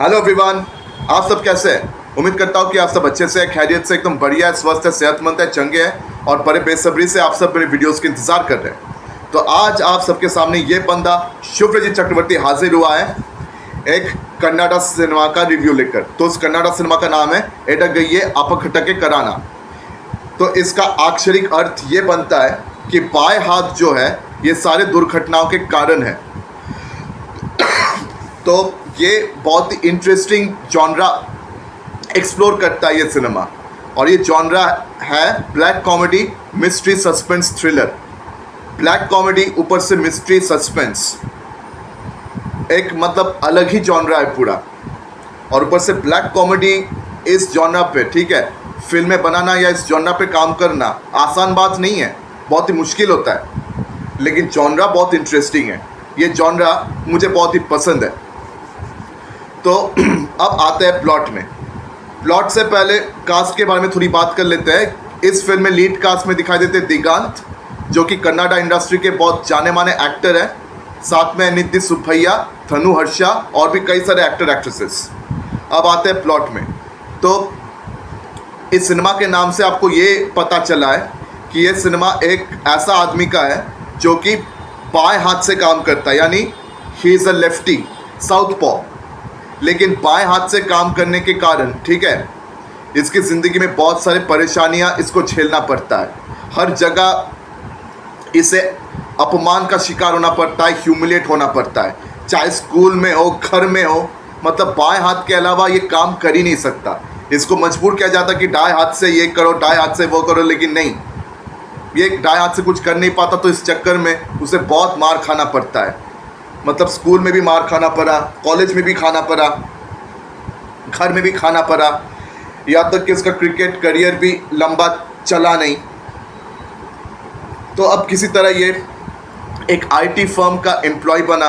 Hello everyone, आप सब कैसे हैं? उम्मीद करता हूँ कि आप सब अच्छे से, खैरियत से, एकदम बढ़िया है, स्वस्थ है, सेहतमंद है, चंगे हैं और बड़े बेसब्री से आप सब मेरे वीडियोस के इंतजार कर रहे हैं। तो आज आप सबके सामने ये बंदा शुभ्रजीत चक्रवर्ती हाजिर हुआ है एक कन्नाडा सिनेमा का रिव्यू लेकर। तो उस कन्नाडा सिनेमा का नाम है एडगइये अपघटके कराना। तो इसका अक्षरिक अर्थ ये बनता है कि बाएं हाथ जो है ये सारे दुर्घटनाओं के कारण है। तो ये बहुत ही इंटरेस्टिंग जॉनरा एक्सप्लोर करता है ये सिनेमा, और ये जॉनरा है black comedy, mystery, suspense, thriller. Black comedy ऊपर से मिस्ट्री, सस्पेंस, एक मतलब अलग ही जॉनरा है पूरा। और ऊपर से ब्लैक कॉमेडी इस जॉनरा पे, ठीक है, फिल्में बनाना या इस जॉनरा पे काम करना आसान बात नहीं है, बहुत ही मुश्किल होता है, लेकिन जॉनरा बहुत इंटरेस्टिंग है। ये जॉनरा मुझे बहुत ही पसंद है। तो अब आते हैं प्लॉट में। प्लॉट से पहले कास्ट के बारे में थोड़ी बात कर लेते हैं। इस फिल्म में लीड कास्ट में दिखाई देते दिगांत, जो कि कन्नाडा इंडस्ट्री के बहुत जाने माने एक्टर हैं। साथ में निधि सुब्बैया, थनु हर्षा और भी कई सारे एक्टर एक्ट्रेसेस। अब आते हैं प्लॉट में। तो इस सिनेमा के नाम से आपको ये पता चला है कि ये सिनेमा एक ऐसा आदमी का है जो कि बाएं हाथ से काम करता है, यानी he is a lefty, south पॉ, लेकिन बाएं हाथ से काम करने के कारण, ठीक है, इसकी ज़िंदगी में बहुत सारी परेशानियां इसको झेलना पड़ता है। हर जगह इसे अपमान का शिकार होना पड़ता है, ह्यूमिलेट होना पड़ता है, चाहे स्कूल में हो, घर में हो। मतलब बाएं हाथ के अलावा ये काम कर ही नहीं सकता। इसको मजबूर किया जाता कि दाएं हाथ से ये करो, दाएं हाथ से वो करो, लेकिन नहीं, ये दाएं हाथ से कुछ कर नहीं पाता। तो इस चक्कर में उसे बहुत मार खाना पड़ता है। मतलब स्कूल में भी मार खाना पड़ा, कॉलेज में भी खाना पड़ा, घर में भी खाना पड़ा, यहाँ तक कि उसका क्रिकेट करियर भी लंबा चला नहीं। तो अब किसी तरह ये एक आईटी फर्म का एम्प्लॉय बना।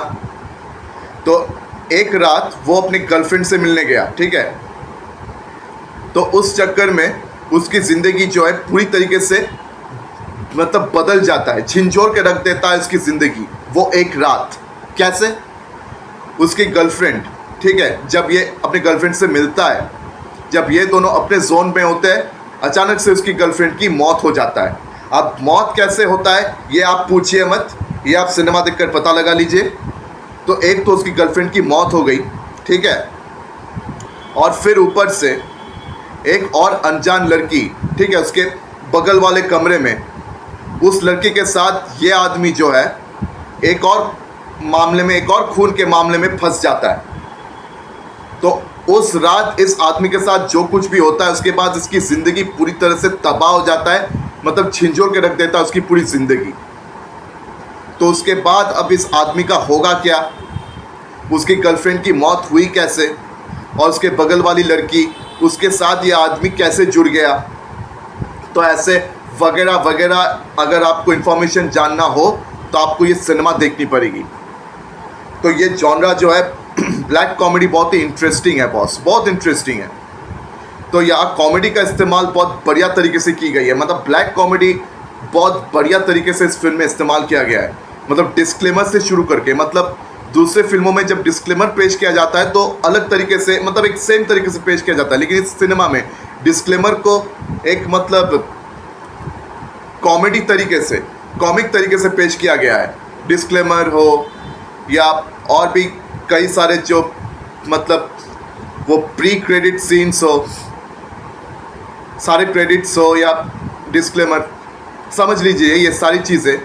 तो एक रात वो अपनी गर्लफ्रेंड से मिलने गया, ठीक है। तो उस चक्कर में उसकी ज़िंदगी जो है पूरी तरीके से मतलब बदल जाता है, झिंझोर के रख देता है उसकी ज़िंदगी वो एक रात। कैसे? उसकी गर्लफ्रेंड, ठीक है, जब ये अपनी गर्लफ्रेंड से मिलता है, जब ये दोनों अपने जोन में होते हैं, अचानक से उसकी गर्लफ्रेंड की मौत हो जाता है। अब मौत कैसे होता है ये आप पूछिए मत, ये आप सिनेमा देखकर पता लगा लीजिए। तो एक तो उसकी गर्लफ्रेंड की मौत हो गई, ठीक है, और फिर ऊपर से एक और अनजान लड़की, ठीक है, उसके बगल वाले कमरे में उस लड़की के साथ ये आदमी जो है एक और मामले में, एक और खून के मामले में फंस जाता है। तो उस रात इस आदमी के साथ जो कुछ भी होता है, उसके बाद इसकी ज़िंदगी पूरी तरह से तबाह हो जाता है, मतलब झिंझोर के रख देता है उसकी पूरी ज़िंदगी। तो उसके बाद अब इस आदमी का होगा क्या, उसकी गर्लफ्रेंड की मौत हुई कैसे, और उसके बगल वाली लड़की, उसके साथ ये आदमी कैसे जुड़ गया। तो ऐसे वगैरह वगैरह अगर आपको इन्फॉर्मेशन जानना हो तो आपको ये सिनेमा देखनी पड़ेगी। तो ये जॉनरा जो है ब्लैक कॉमेडी बहुत ही इंटरेस्टिंग है बॉस, बहुत इंटरेस्टिंग है। तो यहाँ कॉमेडी का इस्तेमाल बहुत बढ़िया तरीके से की गई है। मतलब ब्लैक कॉमेडी बहुत बढ़िया तरीके से इस फिल्म में इस्तेमाल किया गया है। मतलब डिस्क्लेमर से शुरू करके, मतलब दूसरे फिल्मों में जब डिस्क्लेमर पेश किया जाता है तो अलग तरीके से, मतलब एक सेम तरीके से पेश किया जाता है, लेकिन इस सिनेमा में डिस्क्लेमर को एक मतलब कॉमेडी तरीके से, कॉमिक तरीके से पेश किया गया है। डिस्क्लेमर हो या और भी कई सारे जो मतलब वो प्री क्रेडिट सीन्स हो, सारे क्रेडिट्स हो या डिस्क्लेमर, समझ लीजिए ये सारी चीज़ें,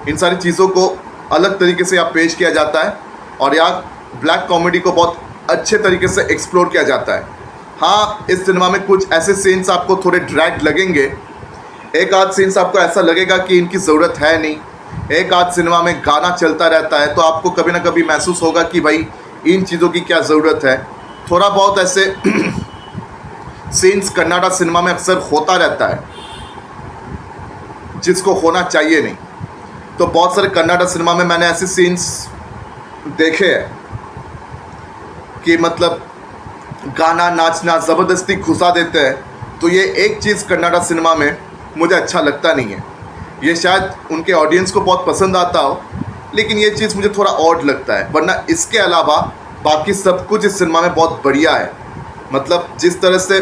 इन सारी चीज़ों को अलग तरीके से यहाँ पेश किया जाता है और यहाँ ब्लैक कॉमेडी को बहुत अच्छे तरीके से एक्सप्लोर किया जाता है। हाँ, इस सिनेमा में कुछ ऐसे सीन्स आपको थोड़े ड्रैग लगेंगे, एक आध सीन्स आपको ऐसा लगेगा कि इनकी ज़रूरत है नहीं। एक आध सिनेमा में गाना चलता रहता है तो आपको कभी ना कभी महसूस होगा कि भाई इन चीज़ों की क्या ज़रूरत है। थोड़ा बहुत ऐसे सीन्स कन्नाडा सिनेमा में अक्सर होता रहता है जिसको होना चाहिए नहीं। तो बहुत सारे कन्नाडा सिनेमा में मैंने ऐसे सीन्स देखे हैं कि मतलब गाना, नाचना ज़बरदस्ती घुसा देते हैं। तो ये एक चीज़ कन्नाडा सिनेमा में मुझे अच्छा लगता नहीं है। ये शायद उनके ऑडियंस को बहुत पसंद आता हो, लेकिन ये चीज़ मुझे थोड़ा ऑड लगता है। वरना इसके अलावा बाकी सब कुछ इस सिनेमा में बहुत बढ़िया है। मतलब जिस तरह से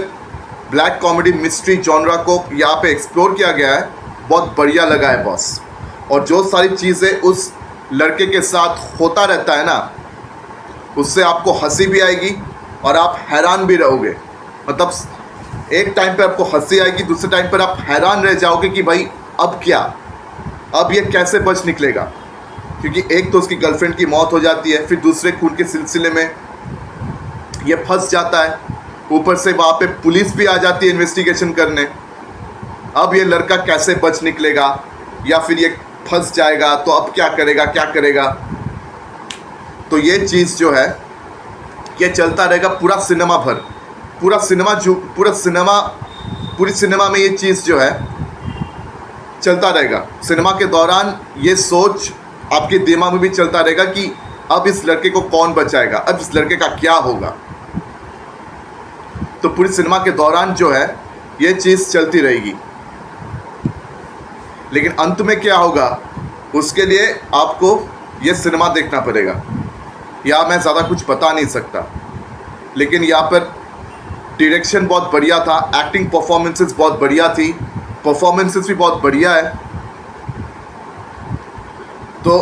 ब्लैक कॉमेडी मिस्ट्री जॉनरा को यहाँ पे एक्सप्लोर किया गया है, बहुत बढ़िया लगा है बॉस। और जो सारी चीज़ें उस लड़के के साथ होता रहता है ना, उससे आपको हंसी भी आएगी और आप हैरान भी रहोगे। मतलब एक टाइम पे आपको हंसी आएगी, दूसरे टाइम पर आप हैरान रह जाओगे कि भाई अब क्या, अब ये कैसे बच निकलेगा। क्योंकि एक तो उसकी गर्लफ्रेंड की मौत हो जाती है, फिर दूसरे खून के सिलसिले में ये फंस जाता है, ऊपर से वहाँ पे पुलिस भी आ जाती है इन्वेस्टिगेशन करने। अब ये लड़का कैसे बच निकलेगा या फिर ये फंस जाएगा, तो अब क्या करेगा क्या करेगा। तो ये चीज़ जो है ये चलता रहेगा पूरा सिनेमा भर, पूरी सिनेमा में ये चीज़ जो है चलता रहेगा। सिनेमा के दौरान ये सोच आपके दिमाग में भी चलता रहेगा कि अब इस लड़के को कौन बचाएगा, अब इस लड़के का क्या होगा। तो पूरी सिनेमा के दौरान जो है ये चीज़ चलती रहेगी। लेकिन अंत में क्या होगा उसके लिए आपको ये सिनेमा देखना पड़ेगा। या मैं ज़्यादा कुछ बता नहीं सकता, लेकिन यहाँ पर डायरेक्शन बहुत बढ़िया था, एक्टिंग परफॉर्मेंसेस बहुत बढ़िया थी, परफॉर्मेंसेस भी बहुत बढ़िया है। तो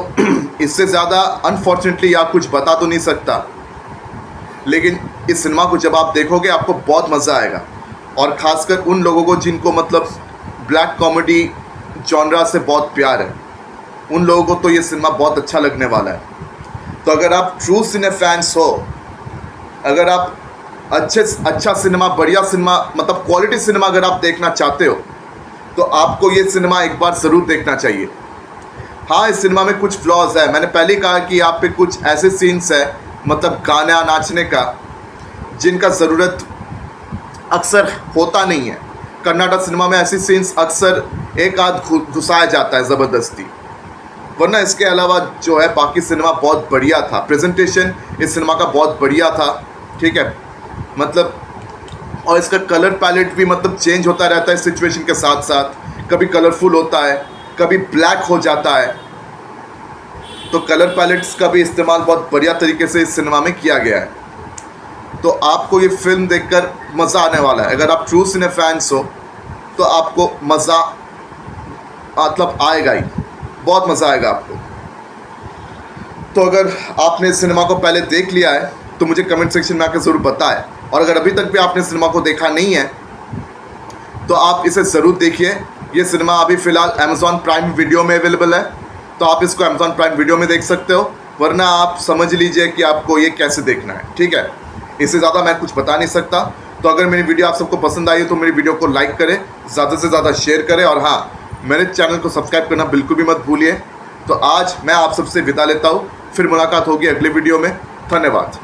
इससे ज़्यादा अनफॉर्चुनेटली आप कुछ बता तो नहीं सकता, लेकिन इस सिनेमा को जब आप देखोगे आपको बहुत मज़ा आएगा। और ख़ासकर उन लोगों को जिनको मतलब ब्लैक कॉमेडी जॉनरा से बहुत प्यार है, उन लोगों को तो ये सिनेमा बहुत अच्छा लगने वाला है। तो अगर आप ट्रू सिने फैंस हो, अगर आप अच्छा सिनेमा, बढ़िया सिनेमा, मतलब क्वालिटी सिनेमा अगर आप देखना चाहते हो, तो आपको ये सिनेमा एक बार ज़रूर देखना चाहिए। हाँ, इस सिनेमा में कुछ फ्लॉज है। मैंने पहले कहा कि यहाँ पे कुछ ऐसे सीन्स है, मतलब गाना नाचने का, जिनका ज़रूरत अक्सर होता नहीं है। कन्नाडा सिनेमा में ऐसी सीन्स अक्सर एक आध घुसाया जाता है ज़बरदस्ती, वरना इसके अलावा जो है बाकी सिनेमा बहुत बढ़िया था। प्रेजेंटेशन इस सिनेमा का बहुत बढ़िया था, ठीक है। मतलब और इसका कलर पैलेट भी मतलब चेंज होता रहता है सिचुएशन के साथ साथ, कभी कलरफुल होता है, कभी ब्लैक हो जाता है। तो कलर पैलेट्स का भी इस्तेमाल बहुत बढ़िया तरीके से इस सिनेमा में किया गया है। तो आपको ये फिल्म देखकर मज़ा आने वाला है। अगर आप ट्रू सिने फैंस हो तो आपको मज़ा मतलब आएगा ही, बहुत मज़ा आएगा आपको। तो अगर आपने इस सिनेमा को पहले देख लिया है तो मुझे कमेंट सेक्शन में आकर ज़रूर बताएं। और अगर अभी तक भी आपने सिनेमा को देखा नहीं है तो आप इसे ज़रूर देखिए। ये सिनेमा अभी फ़िलहाल अमेज़ॉन प्राइम वीडियो में अवेलेबल है, तो आप इसको अमेज़ॉन प्राइम वीडियो में देख सकते हो, वरना आप समझ लीजिए कि आपको ये कैसे देखना है, ठीक है। इससे ज़्यादा मैं कुछ बता नहीं सकता। तो अगर मेरी वीडियो आप सबको पसंद आई हो तो मेरी वीडियो को लाइक करें, ज़्यादा से ज़्यादा शेयर करें, और हाँ, मेरे चैनल को सब्सक्राइब करना बिल्कुल भी मत भूलिए। तो आज मैं आप सबसे विदा लेता हूँ, फिर मुलाकात होगी अगले वीडियो में। धन्यवाद।